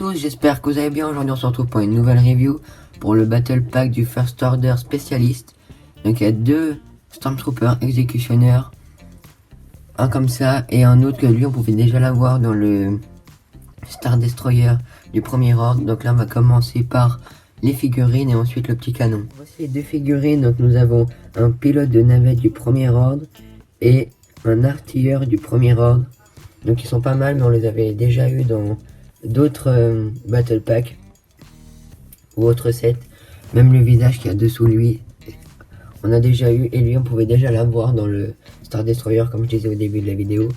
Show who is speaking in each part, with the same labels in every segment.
Speaker 1: tous, j'espère que vous allez bien. Aujourd'hui on se retrouve pour une nouvelle review pour le Battle Pack du First Order spécialiste. Donc il y a deux Stormtrooper exécutionneurs, un comme ça et un autre que lui on pouvait déjà l'avoir dans le Star Destroyer du premier ordre. Donc là on va commencer par les figurines et ensuite le petit canon. Voici les deux figurines. Donc nous avons un pilote de navette du premier ordre et un artilleur du premier ordre. Donc ils sont pas mal, mais on les avait déjà eu dans d'autres Battle Pack ou autres sets. Même le visage qu'il y a dessous lui, on a déjà eu, et lui on pouvait déjà l'avoir dans le Star Destroyer comme je disais au début de la vidéo.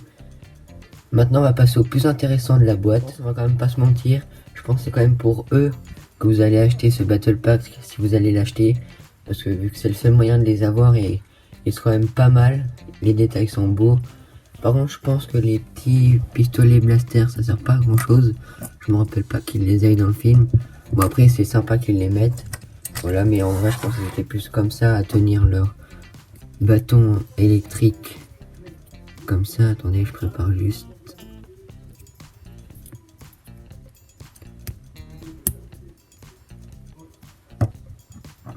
Speaker 1: Maintenant on va passer au plus intéressant de la boîte. On va quand même pas se mentir, je pense que c'est quand même pour eux que vous allez acheter ce Battle Pack si vous allez l'acheter, parce que vu que c'est le seul moyen de les avoir et ils sont quand même pas mal, les détails sont beaux. Par contre je pense que les petits pistolets blaster ça sert pas à grand chose. Je me rappelle pas qu'ils les aient dans le film. Bon après c'est sympa qu'ils les mettent. Voilà, mais en vrai je pense qu'ils étaient plus comme ça à tenir leur bâton électrique. Comme ça, attendez je prépare juste.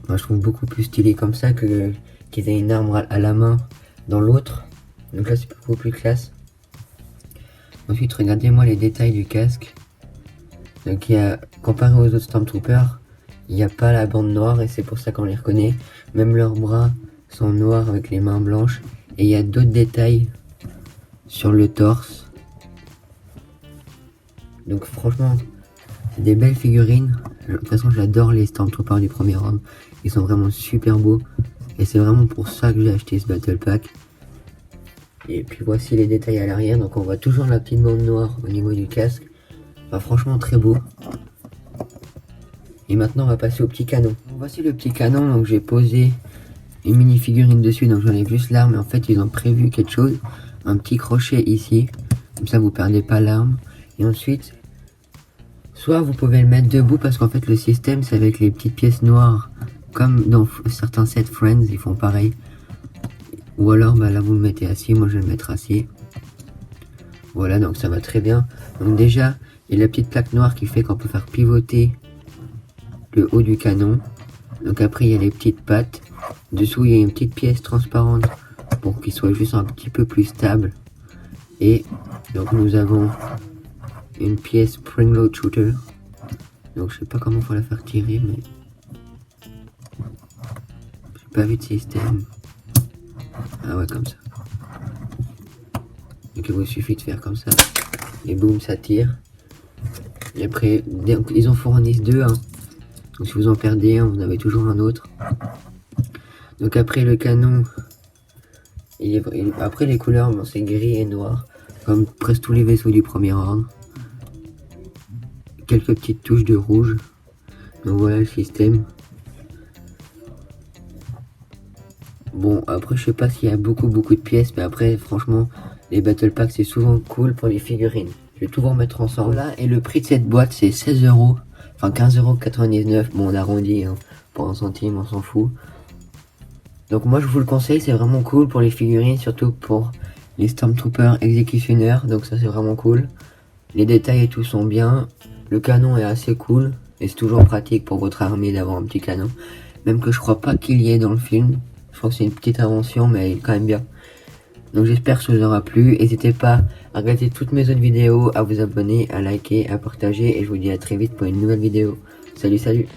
Speaker 1: Moi je trouve beaucoup plus stylé comme ça que qu'ils aient une arme à la main dans l'autre. Donc là c'est beaucoup plus classe. Ensuite regardez-moi les détails du casque. Donc il y a, comparé aux autres Stormtroopers, il n'y a pas la bande noire et c'est pour ça qu'on les reconnaît. Même leurs bras sont noirs avec les mains blanches. Et il y a d'autres détails sur le torse. Donc franchement, c'est des belles figurines. De toute façon j'adore les Stormtroopers du premier ordre. Ils sont vraiment super beaux. Et c'est vraiment pour ça que j'ai acheté ce Battle Pack. Et puis voici les détails à l'arrière. Donc on voit toujours la petite bande noire au niveau du casque. Enfin, franchement très beau. Et maintenant on va passer au petit canon. Voici le petit canon. Donc j'ai posé une mini figurine dessus. Donc j'en ai juste l'arme. Et en fait ils ont prévu quelque chose. Un petit crochet ici. Comme ça vous perdez pas l'arme. Et ensuite, soit vous pouvez le mettre debout. Parce qu'en fait le système c'est avec les petites pièces noires. Comme dans certains sets Friends ils font pareil. Ou alors bah là vous le mettez assis, moi je vais le mettre assis. Voilà, donc ça va très bien. Donc déjà, il y a la petite plaque noire qui fait qu'on peut faire pivoter le haut du canon. Donc après il y a les petites pattes. Dessous il y a une petite pièce transparente pour qu'il soit juste un petit peu plus stable. Et donc nous avons une pièce spring load shooter. Donc je sais pas comment faut la faire tirer, mais j'ai pas vu de système. Ah ouais, comme ça. Donc il vous suffit de faire comme ça. Et boum, ça tire. Et après, donc, ils en fournissent deux. Hein. Donc si vous en perdez un, vous en avez toujours un autre. Donc après le canon, après les couleurs, bon, c'est gris et noir. Comme presque tous les vaisseaux du premier ordre. Quelques petites touches de rouge. Donc voilà le système. Bon, après je sais pas s'il y a beaucoup de pièces, mais après franchement les Battle Packs c'est souvent cool pour les figurines. Je vais tout vous remettre ensemble là, et le prix de cette boîte c'est 16 €, enfin 15,99 €, bon on arrondit hein, pour un centime, on s'en fout. Donc moi je vous le conseille, c'est vraiment cool pour les figurines, surtout pour les Stormtroopers exécutionneurs, donc ça c'est vraiment cool. Les détails et tout sont bien, le canon est assez cool, et c'est toujours pratique pour votre armée d'avoir un petit canon. Même que je crois pas qu'il y ait dans le film. Je crois que c'est une petite invention, mais elle est quand même bien. Donc j'espère que ça vous aura plu. N'hésitez pas à regarder toutes mes autres vidéos, à vous abonner, à liker, à partager. Et je vous dis à très vite pour une nouvelle vidéo. Salut, salut!